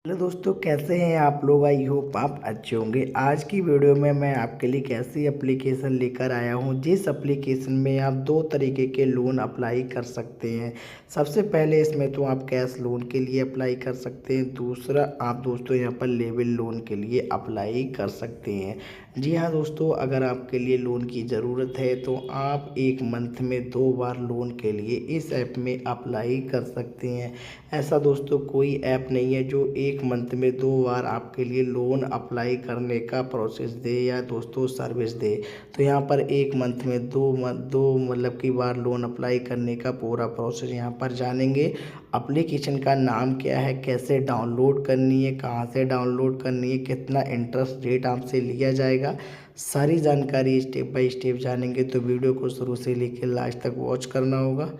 Hello दोस्तों, कैसे हैं आप लोग। आई होप आप अच्छे होंगे। आज की वीडियो में मैं आपके लिए एक ऐसी एप्लीकेशन लेकर आया हूं जिस एप्लीकेशन में आप दो तरीके के लोन अप्लाई कर सकते हैं। सबसे पहले इसमें तो आप कैश लोन के लिए अप्लाई कर सकते हैं। दूसरा आप दोस्तों यहां पर लेवल लोन के लिए अप्लाई कर सकते हैं। जी हाँ दोस्तों, अगर आपके लिए लोन की ज़रूरत है तो आप एक मंथ में 2 बार लोन के लिए इस ऐप में अप्लाई कर सकते हैं। ऐसा दोस्तों कोई ऐप नहीं है जो एक मंथ में 2 बार आपके लिए लोन अप्लाई करने का प्रोसेस दे या दोस्तों सर्विस दे। तो यहाँ पर एक मंथ में दो मतलब की बार लोन अप्लाई करने का पूरा प्रोसेस यहाँ पर जानेंगे। एप्लीकेशन का नाम क्या है, कैसे डाउनलोड करनी है, कहाँ से डाउनलोड करनी है, कितना इंटरेस्ट रेट आपसे लिया जाएगा, सारी जानकारी स्टेप बाय स्टेप जानेंगे। तो वीडियो को शुरू से लेकर लास्ट तक वॉच करना होगा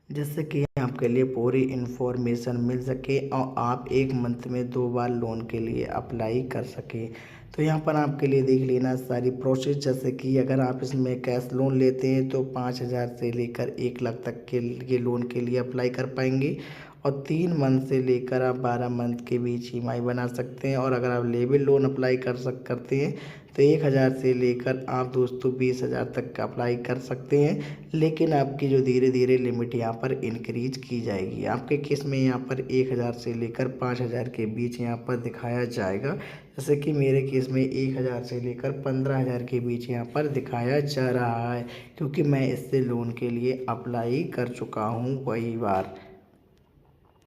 जिससे कि आपके लिए पूरी इन्फॉर्मेशन मिल सके और आप एक मंथ में 2 बार लोन के लिए अप्लाई कर सकें। तो यहाँ पर आपके लिए देख लेना सारी प्रोसेस। जैसे कि अगर आप इसमें कैश लोन लेते हैं तो 5,000 से लेकर 1 लाख तक के लिए लोन के लिए अप्लाई कर पाएंगे और 3 मंथ से लेकर आप 12 मंथ के बीच ईएमआई बना सकते हैं। और अगर आप लेवल लोन अप्लाई करते हैं तो 1,000 से लेकर आप दोस्तों 20,000 तक का अप्लाई कर सकते हैं। लेकिन आपकी जो धीरे धीरे लिमिट यहाँ पर इंक्रीज की जाएगी। आपके केस में यहाँ पर 1,000 से लेकर 5,000 के बीच यहाँ पर दिखाया जाएगा। जैसे कि मेरे केस में 1,000 से लेकर 15,000 के बीच यहाँ पर दिखाया जा रहा है, क्योंकि मैं इससे लोन के लिए अप्लाई कर चुका हूँ कई बार।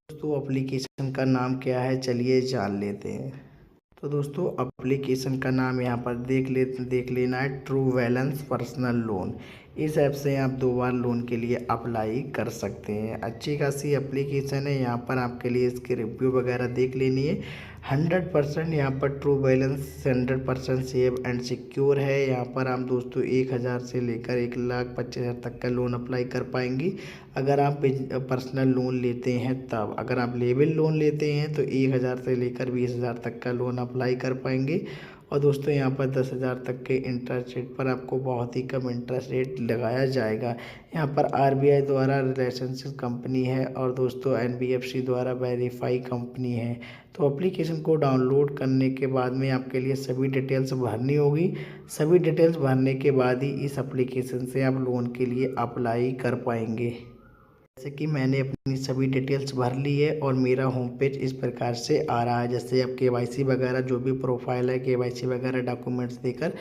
दोस्तों एप्लीकेशन का नाम क्या है, चलिए जान लेते हैं। तो दोस्तों एप्लीकेशन का नाम यहाँ पर देख लेना है, ट्रू बैलेंस पर्सनल लोन। इस ऐप से आप 2 बार लोन के लिए अप्लाई कर सकते हैं। अच्छी खासी एप्लीकेशन है। यहाँ पर आपके लिए इसके रिव्यू वगैरह देख लेनी है। 100% यहाँ पर true balance 100% safe and secure है। यहाँ पर आप दोस्तों 1,000 से लेकर 1,25,000 तक का लोन अप्लाई कर पाएंगे अगर आप पर्सनल लोन लेते हैं तब। अगर आप लेवल लोन लेते हैं तो 1,000 से लेकर 20,000 तक का लोन अप्लाई कर पाएंगे। और दोस्तों यहाँ पर 10,000 तक के इंटरेस्ट रेट पर आपको बहुत ही कम इंटरेस्ट रेट लगाया जाएगा। यहाँ पर आरबीआई द्वारा रिलेशनशिप कंपनी है और दोस्तों एनबीएफसी द्वारा वेरीफाई कंपनी है। तो एप्लीकेशन को डाउनलोड करने के बाद में आपके लिए सभी डिटेल्स भरनी होगी। सभी डिटेल्स भरने के बाद ही इस एप्लीकेशन से आप लोन के लिए अप्लाई कर पाएंगे। जैसे कि मैंने अपनी सभी डिटेल्स भर ली है और मेरा होम पेज इस प्रकार से आ रहा है। जैसे आप केवाईसी वगैरह जो भी प्रोफाइल है, केवाईसी वगैरह डॉक्यूमेंट्स देकर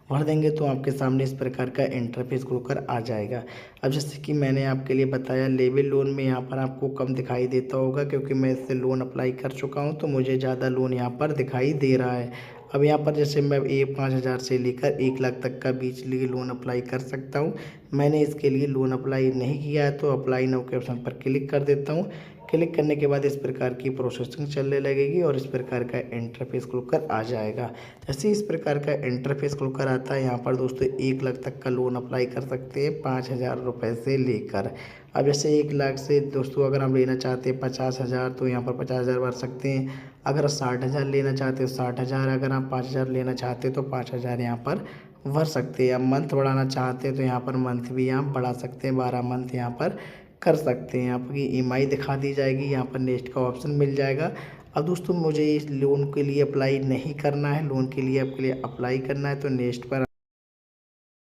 भर देंगे तो आपके सामने इस प्रकार का इंटरफेस खुलकर आ जाएगा। अब जैसे कि मैंने आपके लिए बताया लेवल लोन में यहाँ पर आपको कम दिखाई देता होगा, क्योंकि मैं इससे लोन अप्लाई कर चुका हूँ तो मुझे ज़्यादा लोन यहाँ पर दिखाई दे रहा है। अब यहाँ पर जैसे मैं 5,000 से लेकर 1 लाख तक का बीच लिए लोन अप्लाई कर सकता हूँ। मैंने इसके लिए लोन अप्लाई नहीं किया है तो अप्लाई नाउ के ऑप्शन पर क्लिक कर देता हूँ। क्लिक करने के बाद इस प्रकार की प्रोसेसिंग चलने लगेगी और इस प्रकार का इंटरफेस खुलकर आ जाएगा। जैसे इस प्रकार का इंटरफेस खुलकर आता है, यहाँ पर दोस्तों 1 लाख तक का लोन अप्लाई कर सकते हैं 5,000 रुपये से लेकर। अब जैसे 1 लाख से दोस्तों अगर आप लेना चाहते हैं 50,000 तो यहाँ पर 50,000 भर सकते हैं। अगर 60,000 लेना चाहते हैं 60,000, अगर आप 5,000 लेना चाहते हैं तो 5,000 यहाँ पर भर सकते हैं। अब मंथ बढ़ाना चाहते हैं तो यहाँ पर मंथ भी आप बढ़ा सकते हैं, 12 मंथ यहाँ पर कर सकते हैं। आपकी ईएमआई दिखा दी जाएगी, यहाँ पर नेक्स्ट का ऑप्शन मिल जाएगा। अब दोस्तों मुझे इस लोन के लिए अप्लाई नहीं करना है, लोन के लिए आपके लिए अप्लाई करना है तो नेक्स्ट पर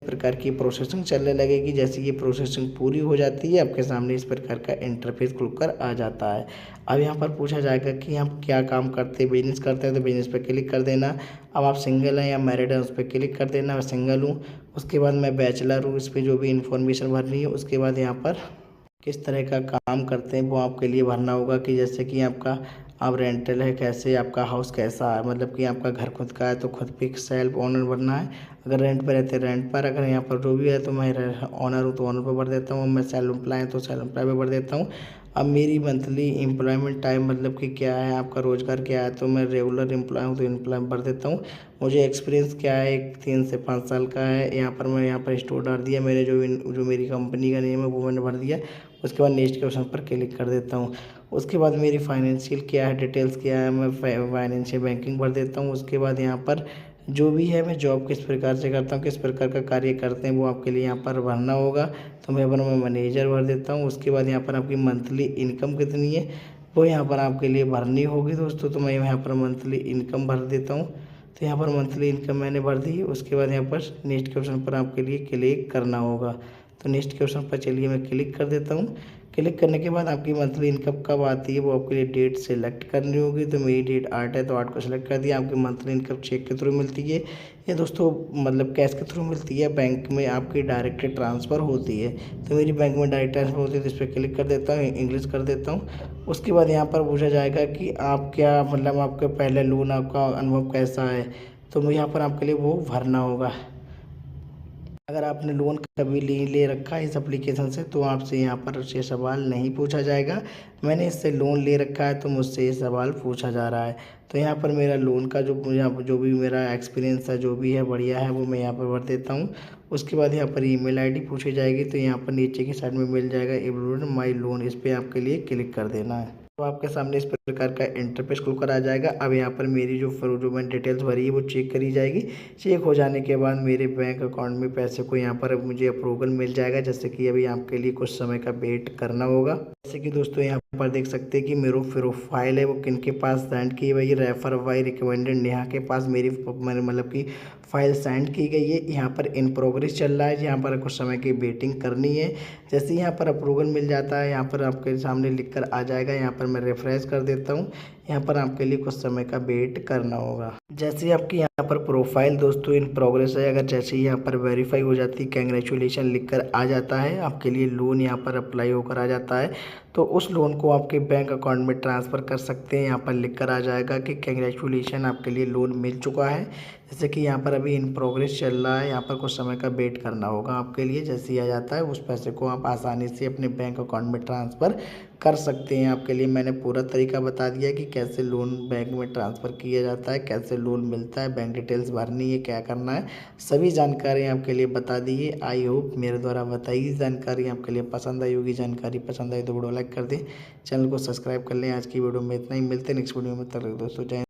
प्रकार की प्रोसेसिंग चलने लगेगी। जैसे ये प्रोसेसिंग पूरी हो जाती है आपके सामने इस प्रकार का इंटरफेस खुलकर आ जाता है। अब यहाँ पर पूछा जाएगा कि आप क्या काम करते हैं, बिजनेस करते हैं तो बिजनेस पर क्लिक कर देना। अब आप सिंगल हैं या मैरिड हैं उस पर क्लिक कर देना। मैं सिंगल हूँ। उसके बाद मैं बैचलर हूँ, इस पर जो भी इन्फॉर्मेशन भरनी है। उसके बाद यहाँ पर किस तरह का काम करते हैं वो आपके लिए भरना होगा, कि जैसे कि आपका आप रेंटल है, कैसे आपका हाउस कैसा है, मतलब कि आपका घर खुद का है तो खुद पे सेल्फ ओनर भरना है। अगर रेंट पर रहते हैं रेंट पर, अगर यहाँ पर जो भी है तो मैं ओनर हूँ तो ओनर पर भर देता हूँ। मैं सेल्फ एम्प्लॉय हूँ तो सेल्फ एम्प्लॉय पर भर देता हूँ। अब मेरी मंथली एम्प्लॉयमेंट टाइम मतलब कि क्या है, आपका रोज़गार क्या है, तो मैं रेगुलर एम्प्लॉय हूँ तो एम्प्लॉय भर देता हूँ। मुझे एक्सपीरियंस क्या है, 3 से 5 साल का है। यहाँ पर मैं यहाँ पर स्टोर डाल दिया, मेरे जो मेरी कंपनी का नेम है वो मैंने भर दिया। उसके बाद नेक्स्ट के ऑप्शन पर क्लिक कर देता हूँ। उसके बाद मेरी फाइनेंशियल क्या है, डिटेल्स क्या है, मैं फाइनेंशियल बैंकिंग भर देता हूँ। उसके बाद यहाँ पर जो भी है मैं जॉब किस प्रकार से करता हूँ, किस प्रकार का कार्य करते हैं वो आपके लिए यहाँ पर भरना होगा। तो मैं मैनेजर भर देता हूँ। उसके बाद यहाँ पर आपकी मंथली इनकम कितनी है, वो यहाँ पर आपके लिए भरनी होगी दोस्तों। तो मैं यहाँ पर मंथली इनकम भर देता हूँ। तो यहाँ पर मंथली इनकम मैंने भर दी। उसके बाद यहाँ पर नेक्स्ट के ऑप्शन पर आपके लिए क्लिक करना होगा। तो नेक्स्ट के ऑप्शन पर चलिए मैं क्लिक कर देता हूँ। क्लिक करने के बाद आपकी मंथली इनकम कब आती है वो आपके लिए डेट सेलेक्ट करनी होगी। तो मेरी डेट 8 है, तो 8 को सेलेक्ट कर दिया। आपकी मंथली इनकम चेक के थ्रू मिलती है या दोस्तों मतलब कैश के थ्रू मिलती है, बैंक में आपकी डायरेक्ट ट्रांसफ़र होती है। तो मेरी बैंक में डायरेक्ट ट्रांसफ़र होती है, तो इस पर क्लिक कर देता हूँ, इंग्लिश कर देता हूँ। उसके बाद यहाँ पर पूछा जाएगा कि आप क्या मतलब आपके पहले लोन आपका अनुभव कैसा है। तो यहाँ पर आपके लिए वो भरना होगा। अगर आपने लोन कभी नहीं ले रखा है इस एप्लीकेशन से तो आपसे यहाँ पर ये सवाल नहीं पूछा जाएगा। मैंने इससे लोन ले रखा है तो मुझसे ये सवाल पूछा जा रहा है। तो यहाँ पर मेरा लोन का जो भी मेरा एक्सपीरियंस है जो भी है बढ़िया है वो मैं यहाँ पर भर देता हूँ। उसके बाद यहाँ पर ईमेल आईडी पूछी जाएगी। तो यहाँ पर नीचे की साइड में मिल जाएगा एवरीवन माई लोन, इस पर आपके लिए क्लिक कर देना है। तो आपके सामने इस प्रकार का इंटरफेस खुलकर आ जाएगा। अब यहाँ पर मेरी जो मैंने डिटेल्स भरी है वो चेक करी जाएगी। चेक हो जाने के बाद मेरे बैंक अकाउंट में पैसे को यहाँ पर मुझे अप्रूवल मिल जाएगा। जैसे कि अभी आपके लिए कुछ समय का वेट करना होगा। जैसे कि दोस्तों यहाँ पर देख सकते हैं कि मेरा प्रोफाइल है वो किन के पास सेंड की गई है। रेफर बाई रिकमेंडेड नेहा के पास मेरी मतलब कि फाइल सेंड की गई है। यहाँ पर इन प्रोग्रेस चल रहा है, यहाँ पर कुछ समय की वेटिंग करनी है। जैसे यहाँ पर अप्रूवल मिल जाता है यहाँ पर आपके सामने लिख कर आ जाएगा। यहाँ पर मैं रिफ्रेश कर देता हूँ। यहाँ पर आपके लिए कुछ समय का वेट करना होगा। जैसे ही आपकी यहाँ पर प्रोफाइल दोस्तों इन प्रोग्रेस है, अगर जैसे ही यहाँ पर वेरीफाई हो जाती है कैंग्रेचुलेशन लिखकर आ जाता है, आपके लिए लोन यहाँ पर अप्लाई होकर आ जाता है। तो उस लोन को आपके बैंक अकाउंट में ट्रांसफ़र कर सकते हैं। यहाँ पर लिख कर आ जाएगा कि कैंग्रेचुलेशन आपके लिए लोन मिल चुका है। जैसे कि यहाँ पर अभी इन प्रोग्रेस चल रहा है, यहाँ पर कुछ समय का वेट करना होगा आपके लिए। जैसे ही आ जाता है उस पैसे को आप आसानी से अपने बैंक अकाउंट में ट्रांसफ़र कर सकते हैं। आपके लिए मैंने पूरा तरीका बता दिया कि कैसे लोन बैंक में ट्रांसफ़र किया जाता है, कैसे लोन मिलता है, बैंक डिटेल्स भरनी है, क्या करना है, सभी जानकारी आपके लिए बता दी है। आई होप मेरे द्वारा बताई गई जानकारी आपके लिए पसंद आई होगी। जानकारी पसंद आई तो वीडियो लाइक कर दें, चैनल को सब्सक्राइब कर लें। आज की वीडियो में इतना ही, मिलते हैं नेक्स्ट वीडियो में। तब तक दोस्तों जय